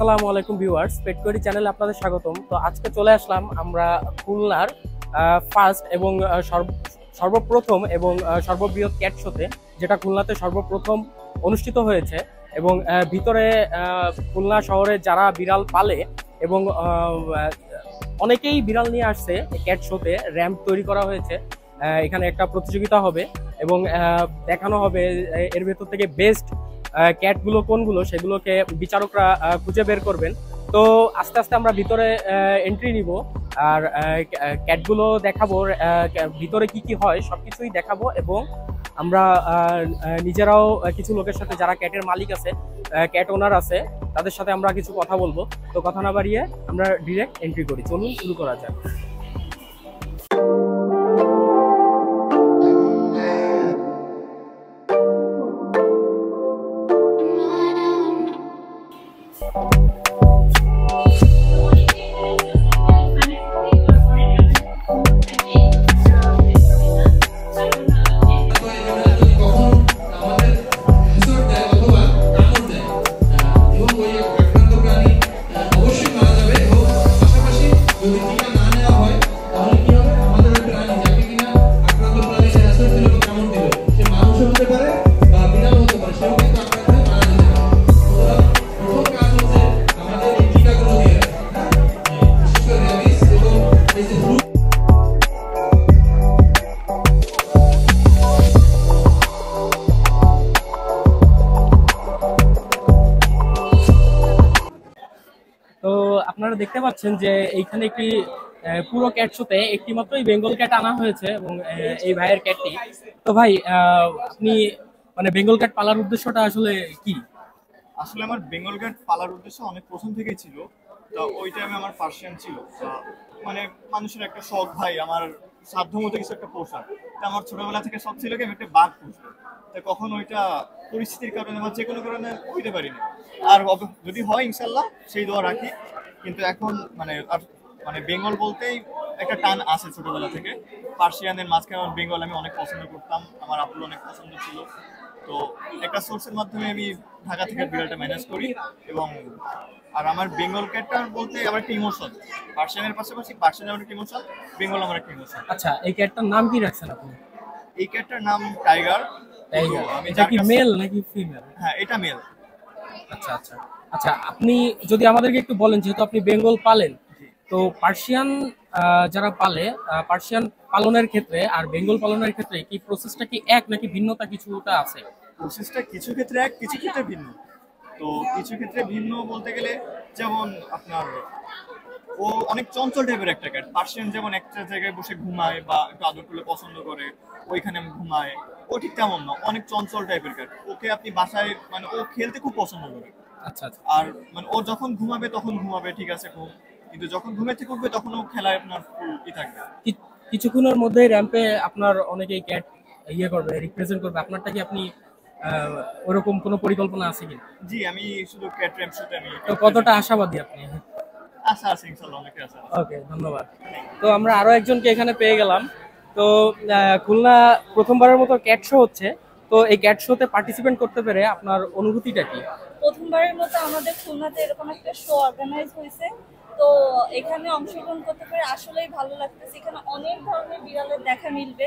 আসসালামু আলাইকুম ভিউয়ার্স, পেটকোয়েরি চ্যানেলে আপনাদের স্বাগতম। তো আজকে চলে আসলাম আমরা খুলনার ফার্স্ট এবং সর্বপ্রথম এবং সর্ববৃহৎ ক্যাট শোতে, যেটা খুলনাতে সর্বপ্রথম অনুষ্ঠিত হয়েছে। এবং ভিতরে খুলনা শহরে যারা বিড়াল পালে এবং অনেকেই বিড়াল নিয়ে আসছে ক্যাট শোতে, র্যাম্প তৈরি করা হয়েছে। এখানে একটা প্রতিযোগিতা হবে এবং দেখানো হবে এর ভেতর থেকে বেস্ট ক্যাটগুলো কোনগুলো, সেগুলোকে বিচারকরা খুঁজে বের করবেন। তো আস্তে আস্তে আমরা ভিতরে এন্ট্রি নিব আর ক্যাটগুলো দেখাবো, ভিতরে কি কি হয় সবকিছুই দেখাবো। এবং আমরা নিজেরাও কিছু লোকের সাথে, যারা ক্যাটের মালিক আছে, ক্যাট ওনার আছে, তাদের সাথে আমরা কিছু কথা বলবো। তো কথা না বাড়িয়ে আমরা ডিরেক্ট এন্ট্রি করি, চলুন শুরু করা যাক। তো আপনারা দেখতে পাচ্ছেন যে এইখানে একটি পুরো ক্যাট শোতে একটি মাত্রই বেঙ্গল ক্যাট আনা হয়েছে এবং এই ভাইয়ের ক্যাটটি। তো ভাই, আপনি মানে বেঙ্গল ক্যাট পালার উদ্দেশ্যটা আসলে কি? আসলে আমার বেঙ্গল ক্যাট পালার উদ্দেশ্য অনেক প্রথম থেকেই ছিল। তো ওই টাইমে আমার পার্সিয়ান ছিল, মানে মানুষের একটা শখ, ভাই আমার সাধ্য মতো কিছু একটা পোষাক। তা আমার ছোটবেলা থেকে শখ ছিল কি আমি একটা বাঘ পুষবো। তো কখন ওইটা পরিস্থিতির কারণে বা যে কোনো কারণে হইতে পারিনি। আর যদি হয় ইনশাল্লাহ সেই দোয়া রাখি। কিন্তু এখন মানে বেঙ্গল বলতেই একটা টান আছে ছোটবেলা থেকে। পার্সিয়ানের মাঝখানে আমার বেঙ্গল আমি অনেক পছন্দ করতাম, আমার আব্বুর অনেক পছন্দ ছিল। তো একটা সোর্সের মাধ্যমে আমি ঢাকা থেকে বিড়ালটা ম্যানেজ করি। এবং আর আমার বেঙ্গল ক্যাটটা বলতে আমার একটা ইমোশন, পার্সিয়ানের পাশাপাশি পার্সিয়ানের আমার একটা ইমোশন, বেঙ্গল আমার একটা ইমোশন। আচ্ছা, এই ক্যাটটার নাম কি রাখছেন আপনি? এই ক্যাটটার নাম টাইগার। টাইগার। এটা কি মেল নাকি ফিমেল? হ্যাঁ, এটা মেল। আচ্ছা আচ্ছা আচ্ছা, আপনি যদি আমাদেরকে একটু বলেন, যেহেতু আপনি বেঙ্গল পালেন, তো পার্সিয়ান যারা পালে, পার্সিয়ান পালনের ক্ষেত্রে আর বেঙ্গল পালনের ক্ষেত্রে কি প্রসেসটা কি এক, নাকি ভিন্নতা কিছুটা আছে? প্রসেসটা কিছু ক্ষেত্রে এক, কিছু ক্ষেত্রে ভিন্ন। তো কিছু ক্ষেত্রে ভিন্ন বলতে গেলে, যেমন আপনার ও অনেক চঞ্চল টাইপের একটা ক্যাট। পার্সিয়ান যেমন একটা জায়গায় বসে ঘুমায় বা একটু আদর করলে পছন্দ করে, ওইখানে ঘুমায়, ও ঠিক তেমন না, অনেক চঞ্চল টাইপের ক্যাট। ওকে আপনি বাসায়, মানে ও খেলতে খুব পছন্দ করে। আচ্ছা আচ্ছা। আর মানে ও যখন ঘুমাবে তখন ঘুমাবে, ঠিক আছে ঘুম, কিন্তু যখন ঘুমে থেকে উঠবে তখন ও খেলায় আপনার ফুল থাকবে। কিছুক্ষণের মধ্যেই র্যাম্পে আপনার অনেকেই ক্যাট ইয়ে করবে, রিপ্রেজেন্ট করবে, আপনারটা কি আপনি ওরকম কোনো পরিকল্পনা আছে কি? জি, আমি শুধু ক্যাট র্যাম্প শুতে আমি। তো কতটা আশাবাদী আপনি? আশা আছে, ইনশাআল্লাহ অনেক আশা আছে। ওকে, ধন্যবাদ। তো আমরা আরো একজনকে এখানে পেয়ে গেলাম। তো খুলনা প্রথমবারের মতো ক্যাট শো হচ্ছে, তো এই ক্যাট শোতে পার্টিসিপেট করতে পেরে আপনার অনুভূতিটা কি? প্রথমবারের মতো আমাদের খুলনাতে এরকম একটা শো অর্গানাইজ হয়েছে। তো এখানে অংশগ্রহণ করতে পেরে আসলেই ভালো লাগতেছে। এখানে অনেক ধরনের বিড়ালের দেখা মিলবে।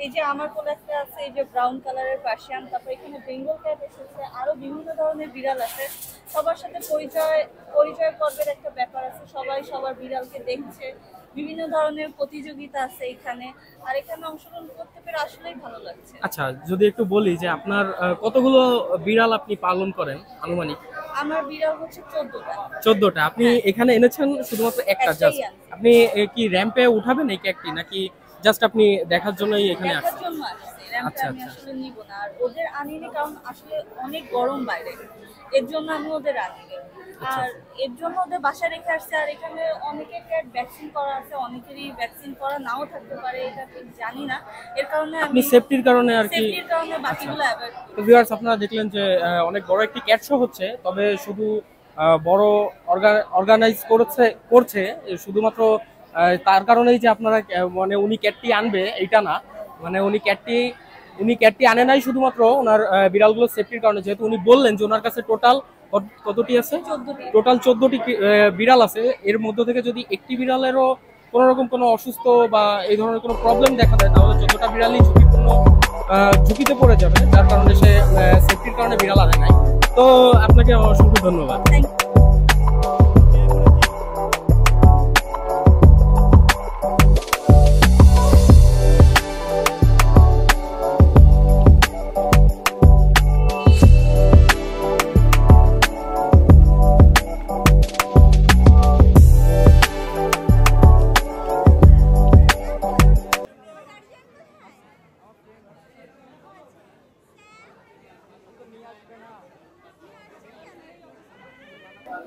এই যে আমার কোলে একটা আছে, এই যে ব্রাউন কালারের পার্সিয়ান, তারপর এখানে বেঙ্গল ক্যাট এসেছে, আরো বিভিন্ন ধরনের বিড়াল আছে। সবার সাথে পরিচয় পর্বের একটা ব্যাপার আছে, সবাই সবার বিড়ালকে দেখছে। বিভিন্ন ধরনের প্রতিযোগিতা আছে এখানে, আর এখানে অংশগ্রহণ করতে পেরে আসলেই ভালো লাগছে। আচ্ছা, যদি একটু বলি যে আপনার কতগুলো বিড়াল আপনি পালন করেন আনুমানিক? আমার বিড়াল হচ্ছে 14টা। 14টা। আপনি এখানে এনেছেন শুধুমাত্র একটা? জাস্ট আপনি কি র্যাম্পে উঠাবেন এই ক্যাটটি, নাকি জাস্ট আপনি দেখার জন্যই এখানে আসছেন? দেখার জন্য আসছি, র্যাম্পে আমি আসলে নিব না। আর ওদের আনিনি কারণ আসলে অনেক গরম বাইরে, এর জন্য আমি ওদের আনিনি। আর এর জন্য ওদের বাসায় রেখে আসছে। আর এখানে অনেকের ক্যাট ভ্যাকসিন করা আছে, অনেকেরই ভ্যাকসিন করা নাও থাকতে পারে, এটা ঠিক জানি না। এর কারণে আপনি সেফটির কারণে আর কি? সেফটির কারণে বাকিগুলো অ্যাভয়েড করি। তো ভিউয়ার্স, আপনারা দেখলেন যে অনেক বড় একটি ক্যাট শো হচ্ছে, তবে শুধু বড় অর্গানাইজ করছে শুধুমাত্র তার কারণেই যে আপনারা মানে উনি ক্যাটটি আনবে এইটা না। মানে উনি ক্যাটটি আনে নাই শুধুমাত্র ওনার বিড়ালগুলো সেফটির কারণে, যেহেতু উনি বললেন যে ওনার কাছে টোটাল কতটি আছে? 14টি। টোটাল 14টি বিড়াল আছে। এর মধ্য থেকে যদি একটি বিড়ালেরও কোনো রকম কোনো অসুস্থ বা এই ধরনের কোনো প্রবলেম দেখা দেয়, তাহলে 14টা বিড়ালই ঝুঁকিতে পড়ে যাবে, যার কারণে সে সেফটির কারণে বিড়াল আনে নাই। তো আপনাকে অসংখ্য ধন্যবাদ। Thank you.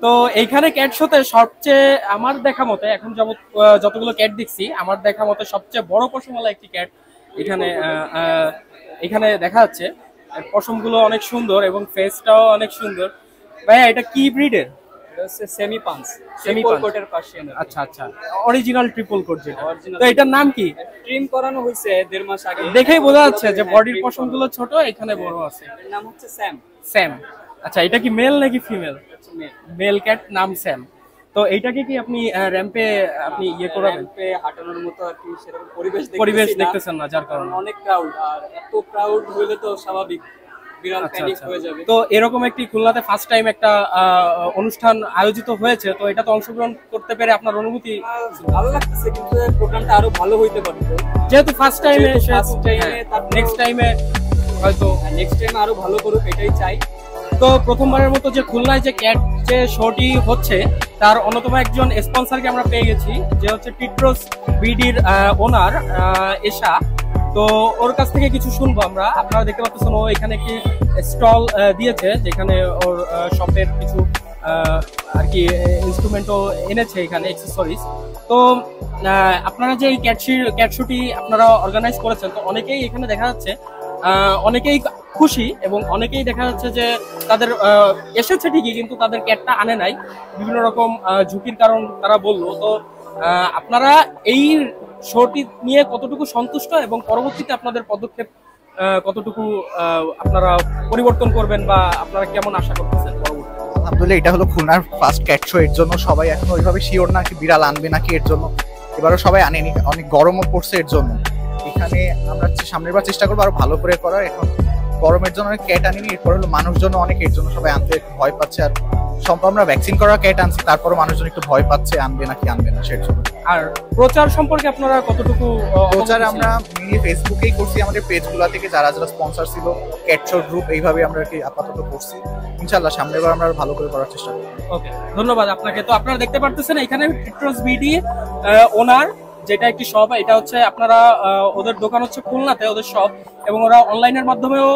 তো এইখানে ক্যাট শোতে সবচেয়ে আমার দেখা মতে এখন যতগুলো ক্যাট দেখছি, আমার দেখা মতে সবচেয়ে বড় পশমওয়ালা একটি ক্যাট এখানে দেখা যাচ্ছে। পশমগুলো অনেক সুন্দর এবং ফেসটাও অনেক সুন্দর। ভাইয়া এটা কি ব্রিডের? Semi punch, Semi triple punch। কোটের পার্সিয়ান। আচ্ছা আচ্ছা, অরিজিনাল ট্রিপল কোট যেটা। Original তো এটার নাম কি? ট্রিম করানো হয়েছে 1.5 মাস আগে। দেখেই বোঝা যাচ্ছে যে বডির পশমগুলো ছোট, এখানে বড় আছে। এর নাম হচ্ছে স্যাম। স্যাম। আচ্ছা, এটা কি মেল নাকি ফিমেল? মেল ক্যাট, নাম স্যাম। তো এইটাকে কি আপনি র্যাম্পে আপনি ইয়ে করাবেন? র্যাম্পে হাঁটানোর মতো আর কি সেরকম পরিবেশ দেখতেছেন না, যার কারণে অনেক ক্রাউড, আর এত ক্রাউড হইলে তো স্বাভাবিক বিড়াল আচ্ছা, প্যানিক আচ্ছা। হয়ে যাবে। তো এরকম একটি খুলনাতে ফার্স্ট টাইম একটা অনুষ্ঠান আয়োজিত হয়েছে, তো এটাতে অংশগ্রহণ করতে পেরে আপনার অনুভূতি? ভালো লাগতেছে, কিন্তু প্রোগ্রামটা আরো ভালো হইতে পারতো। যেহেতু ফার্স্ট টাইমে, তারপর নেক্সট টাইমে হয়তো নেক্সট টাইম আরো ভালো করুক, এটাই চাই। তো প্রথমবারের মতো যে খুলনায় যে ক্যাট যে শোটি হচ্ছে, তার অন্যতম একজন স্পন্সরকে আমরা পেয়ে গেছি, যে হচ্ছে টিট্রোস বিডির ওনার এশা। তো ওর কাছ থেকে কিছু শুনবো আমরা। আপনারা দেখতে পাচ্ছেন ও এখানে একটি স্টল দিয়েছে, যেখানে ওর শপের কিছু আর কি ইনস্ট্রুমেন্টও এনেছে এখানে, অ্যাক্সেসরিজ। তো আপনারা যে এই ক্যাট শোটি আপনারা অর্গানাইজ করেছেন, তো অনেকেই এখানে দেখা যাচ্ছে অনেকেই খুশি এবং অনেকেই দেখা যাচ্ছে যে তাদের এসেছে ঠিকই, কিন্তু তাদের ক্যাটটা আনে নাই, বিভিন্ন রকম ঝুঁকির কারণ তারা বললো। তো আপনারা এই শোটি নিয়ে কতটুকু সন্তুষ্ট এবং পরবর্তীতে আপনাদের পদক্ষেপ কতটুকু আপনারা পরিবর্তন করবেন বা আপনারা কেমন আশা করতেছেন পরবর্তীতে? আলহামদুলিল্লাহ, এটা হলো খুলনার ফার্স্ট ক্যাট শো। এর জন্য সবাই এখন ওইভাবে শিওর না কি বিড়াল আনবে নাকি, এর জন্য এবারও সবাই আনেনি, অনেক গরমও পড়ছে এর জন্য। এখানে আমরা সামনের বার চেষ্টা করবো আরো ভালো করে করার। এখন গরমের জন্য অনেক ক্যাট আনিনি, এরপর হলো মানুষজন অনেক, এর জন্য সবাই আনতে একটু ভয় পাচ্ছে। আর আমরা ভ্যাকসিন করা ক্যাট আনছি, তারপরও মানুষজন একটু ভয় পাচ্ছে আনবে নাকি আনবে না, সের জন্য। আর প্রচার সম্পর্কে আপনারা কতটুকু প্রচার আমরা মেনলি ফেসবুকেই করছি, আমাদের পেজগুলো থেকে যারা যারা স্পন্সর ছিল, ক্যাট শো গ্রুপ, এইভাবে আমরা কি আপাতত করছি। ইনশাআল্লাহ সামনের বার আমরা আরো ভালো করে করার চেষ্টা করব। ওকে, ধন্যবাদ আপনাকে। তো আপনারা দেখতে পারতেছেন এখানে টিট্রোস বিডি ওনার, যেটা একটি শপ, এটা হচ্ছে আপনারা ওদের দোকান হচ্ছে খুলনাতে, ওদের শপ, এবং ওরা অনলাইনের মাধ্যমেও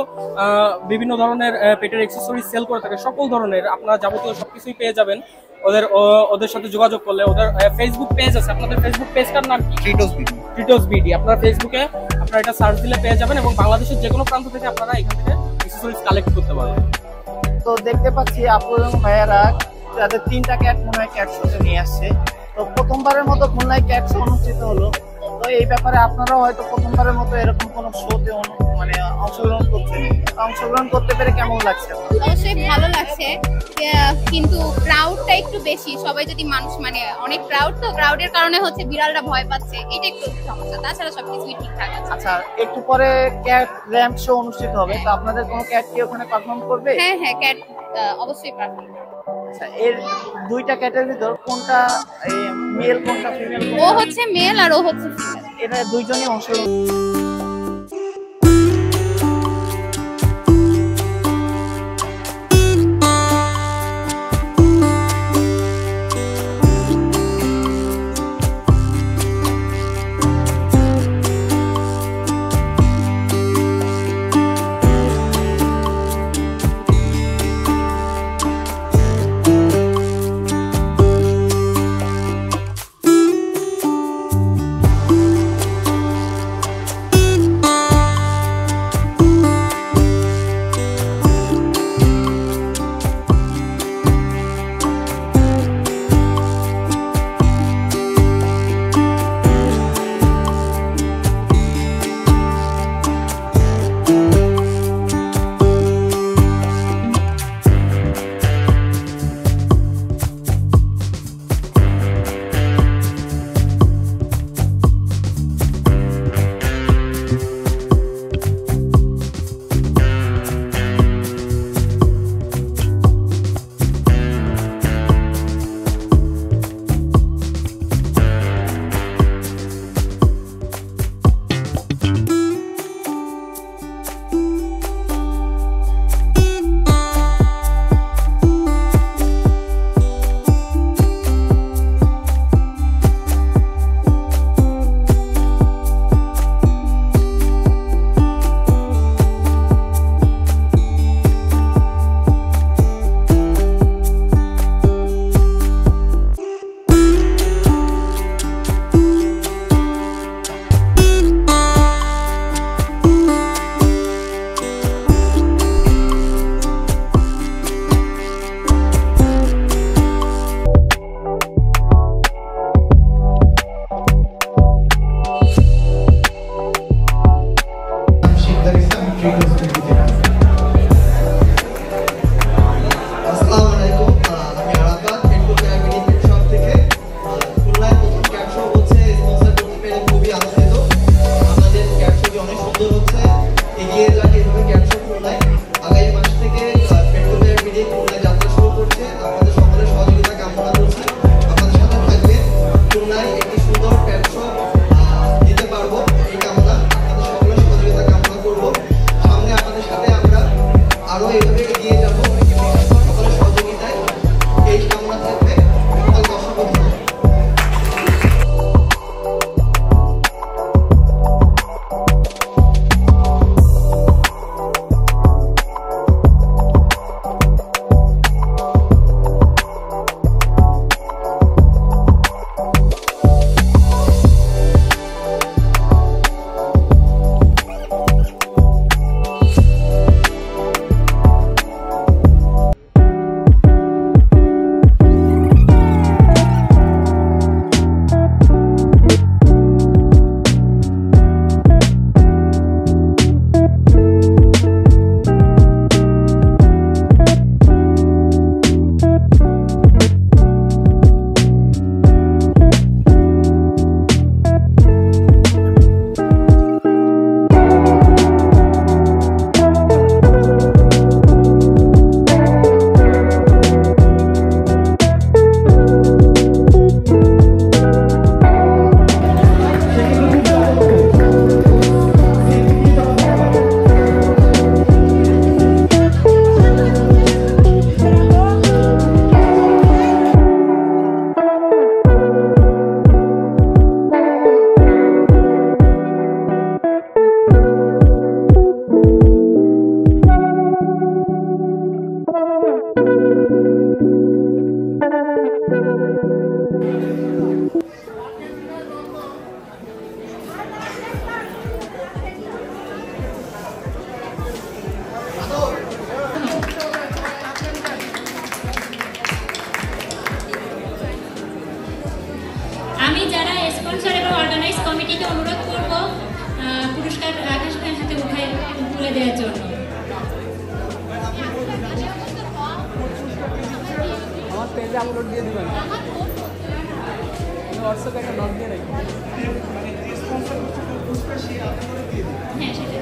বিভিন্ন ধরনের পেটের অ্যাক্সেসরিজ সেল করে থাকে, সকল ধরনের আপনারা যাবতীয় সবকিছুই পেয়ে যাবেন ওদের সাথে যোগাযোগ করলে। ওদের ফেসবুক পেজ আছে, আপনাদের ফেসবুক পেজটার নাম কি? টিট্রোস বিডি। আপনারা ফেসবুকে আপনারা এটা সার্চ দিলে পেয়ে যাবেন, এবং বাংলাদেশের যে কোনো প্রান্ত থেকে আপনারা এখান থেকে অ্যাক্সেসরিজ কালেক্ট করতে পারবেন। তো দেখতে পাচ্ছি আপু এবং ভাইয়ারা তাদের 3টা ক্যাট মনে হয় ক্যাট শোতে নিয়ে আসছে। তো প্রথমবারের মতো খুলনায় ক্যাট শো অনুষ্ঠিত হলো। তো এই ব্যাপারে আপনারাও হয়তো প্রথমবারের মতো এরকম কোনো শোতে মানে অংশগ্রহণ করতে পেরে কেমন লাগছে? অবশ্যই ভালো লাগছে, কিন্তু ক্রাউডটা একটু বেশি। সবাই যদি মানুষ মানে অনেক ক্রাউড, তো ক্রাউডের কারণে হচ্ছে বিড়ালরা ভয় পাচ্ছে, এটা একটু সমস্যা। তাছাড়া সবকিছুই ঠিকঠাক আছে। আচ্ছা, একটু পরে ক্যাট র্যাম্প শো অনুষ্ঠিত হবে, তো আপনাদের কোনো ক্যাট কি ওখানে পারফর্ম করবে? হ্যাঁ হ্যাঁ, ক্যাট অবশ্যই পারফর্ম। আচ্ছা, এর 2টা ক্যাটের ভিতর কোনটা মেল কোনটা ফিমেল? ও হচ্ছে মেল আর ও হচ্ছে ফিমেল। এটা দুইজনই অংশগ্রহণ। অর্গানাইজ কমিটিকে অনুরোধ করব পুরস্কার আকাশ ভাইয়ের হাতে উঠায় তুলে দেওয়ার জন্য। আমার পেজে আপলোড দিয়ে দিবেন, হোয়াটসঅ্যাপে একটা নোট দিয়ে রাখবেন। হ্যাঁ সেটা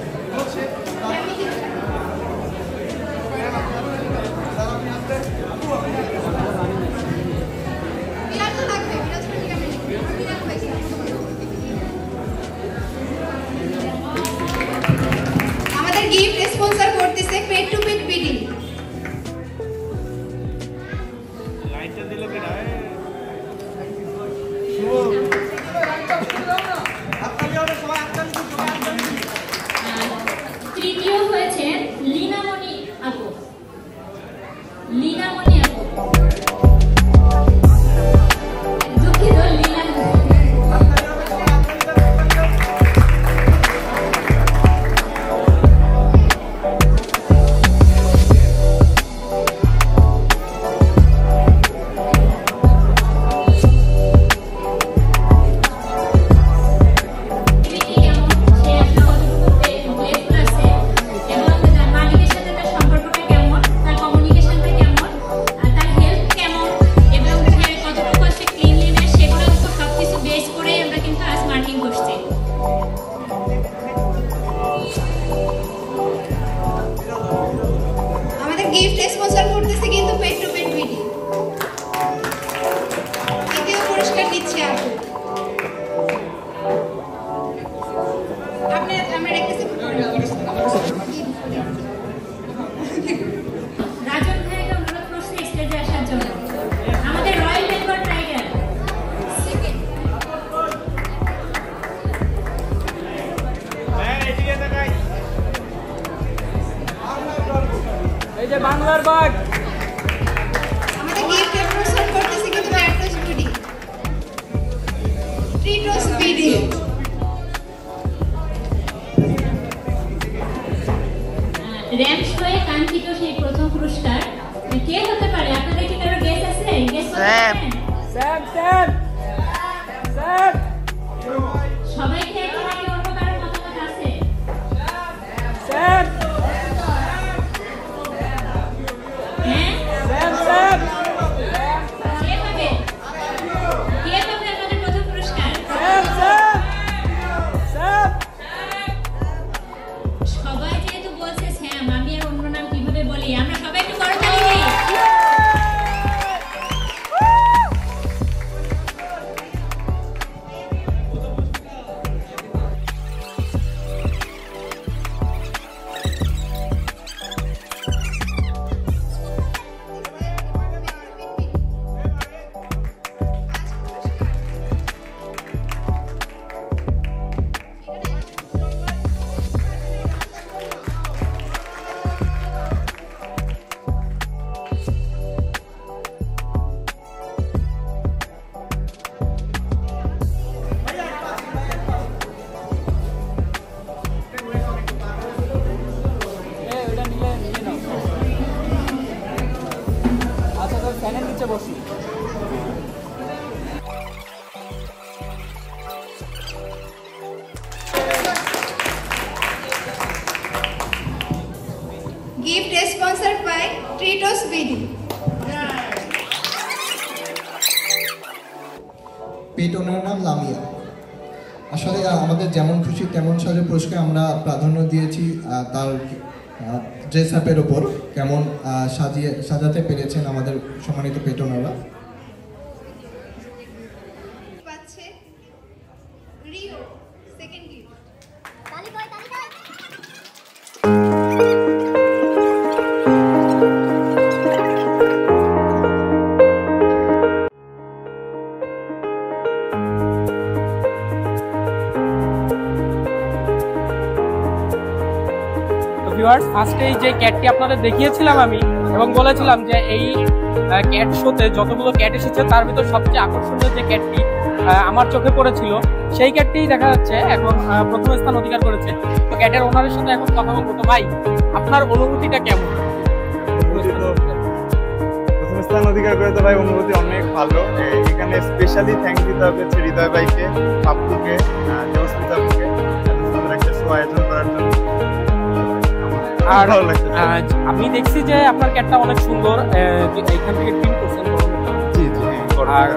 আমাদের গিফট স্পন্সর করতেছে পেট টু পেট বিডি। লাইটটা দিলে কেন তৃতীয় হয়েছে লীনামণি আপু। লীনামণি আপু, দুঃখিত লীনামণি। আমাদের গিফট স্পন্সর করতেছে কিন্তু পেট টু পেট বিডি। তৃতীয় পুরস্কার দিচ্ছে আপু। আপনি আমরা দেখতেছি রাজন ভাইকে অনুরোধ করছি স্টেজে আসার জন্য। আমাদের রয়্যাল বেঙ্গল টাইগার এই যে বাংলার বাঘ। আমাদের গিফট স্পন্সর করতেছে কিন্তু mattress BD, Treats BD. Ramp শোয়ে কাঙ্ক্ষিত সেই প্রথম পুরস্কার কে হতে পারে? আপনাদের কি কারো গেস আছে? গেস করতে পারেন? Sam Sam Sam. সবাই কি একই নাকি অন্য কারোর মতামত আছে? স্যাম হ্যাঁ, স্যাম স্যাম। কে হবে? কে হবে আমাদের প্রথম পুরস্কার? Sam Sam Sam. সবাই যেহেতু বলছে স্যাম, আমি আর অন্য নাম কিভাবে বলি? আমরা সবাই একটু করতালি দিই। ওটা নিয়ে নাও। আচ্ছা, তো ফ্যানের নিচে বসি। Gift sponsor by Treats BD. Pet owner নাম লামিয়া। আসলে আমাদের যেমন খুশি তেমন সাজে পুরস্কার আমরা প্রাধান্য দিয়েছি তার ড্রেস আপের ওপর কেমন সাজাতে পেরেছেন আমাদের সম্মানিত পেট ওনারা। পাচ্ছে রিও সেকেন্ড গিফট। ভিউয়ার্স, ফার্স্টেই যে ক্যাটটি আপনাদের দেখিয়েছিলাম আমি এবং বলেছিলাম যে এই ক্যাট শোতে যতগুলো ক্যাট এসেছে তার ভিতর সবচেয়ে আকর্ষণীয় যে ক্যাটটি আমার চোখে পড়েছিল সেই ক্যাটটিই দেখা যাচ্ছে এখন প্রথম স্থান অধিকার করেছে। তো ক্যাটের ওনারের সাথে এখন কথা বলবো। তো ভাই, আপনার অনুভূতিটা কেমন? প্রথম স্থান অধিকার করে তো ভাই অনুভূতি অনেক ভালো। এখানে স্পেশালি থ্যাংক দিতে হবে হৃদয় ভাইকে, পাপ্পুকে, দেবস্মিতা আপুকে এত সুন্দর একটা শো আয়োজন করার জন্য। আর আমি দেখছি যে আপনার ক্যাটটা অনেক সুন্দর, এইখান থেকে প্রিন্ট করছেন। জি জি, আর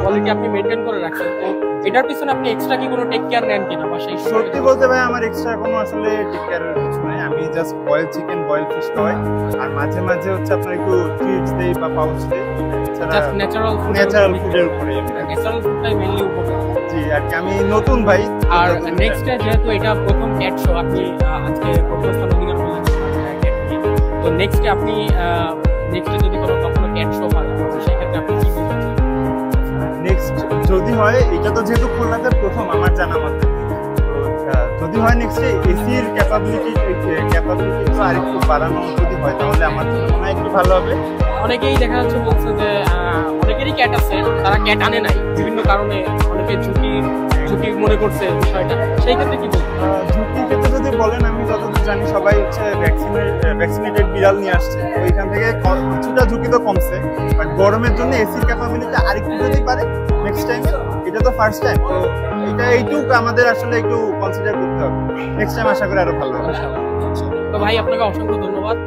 কোয়ালিটি আপনি মেনটেন করে রাখছেন, তো এটার পিছনে আপনি এক্সট্রা কি কোনো টেক কেয়ার নেন কিনা? বা সেই সত্যি বলতে ভাই আমার এক্সট্রা কোনো আসলে টেক কেয়ারের কিছু নাই, আমি just boil chicken, boil fish খাওয়াই, আর মাঝে মাঝে হচ্ছে আপনার একটু ট্রিটস দেই বা পাউচ দেই। জাস্ট ন্যাচারাল ফুডের উপরে, ন্যাচারাল ফুডটাই মেইনলি উপকার। জি, আর কি আমি নতুন ভাই। আর নেক্সট যেহেতু এটা প্রথম ক্যাট শো, আপনি আজকে প্রথম স্থান অধিকার করলেন ক্যাট নিয়ে, তো নেক্সটে আপনি নেক্সটে যদি কখনো ক্যাট শো হয় সেক্ষেত্রে আপনি কি বলতে চান? নেক্সট যদি হয়, এটা তো যেহেতু খুলনাতে প্রথম আমার জানা মতে, যদি হয় নেক্সটে এসির ক্যাপাবিলিটি তো আরেকটু বাড়ানো যদি হয় তাহলে আমার জন্য মনে হয় একটু ভালো হবে। অনেকেই দেখা যাচ্ছে বলছে যে অনেকেরই ক্যাট আছে, তারা ক্যাট আনে নাই বিভিন্ন কারণে, অনেকে ঝুঁকি মনে করছে বিষয়টা, সেই ক্ষেত্রে কি বলবো? ঝুঁকির ক্ষেত্রে যদি বলেন, আমি যতদূর জানি সবাই হচ্ছে ভ্যাকসিনেটেড বিড়াল নিয়ে আসছে, তো এখান থেকে কিছুটা ঝুঁকি তো কমছে, বাট গরমের জন্য এসির ক্যাপাবিলিটি আরেকটু যদি পারে নেক্সট টাইমে, এটা তো ফার্স্ট টাইম, তো এইটুকু আমাদের আসলে একটু কনসিডার করতে হবে। নেক্সট টাইম আশা করি আরো ভালো হবে। তো ভাই আপনাকে অসংখ্য ধন্যবাদ।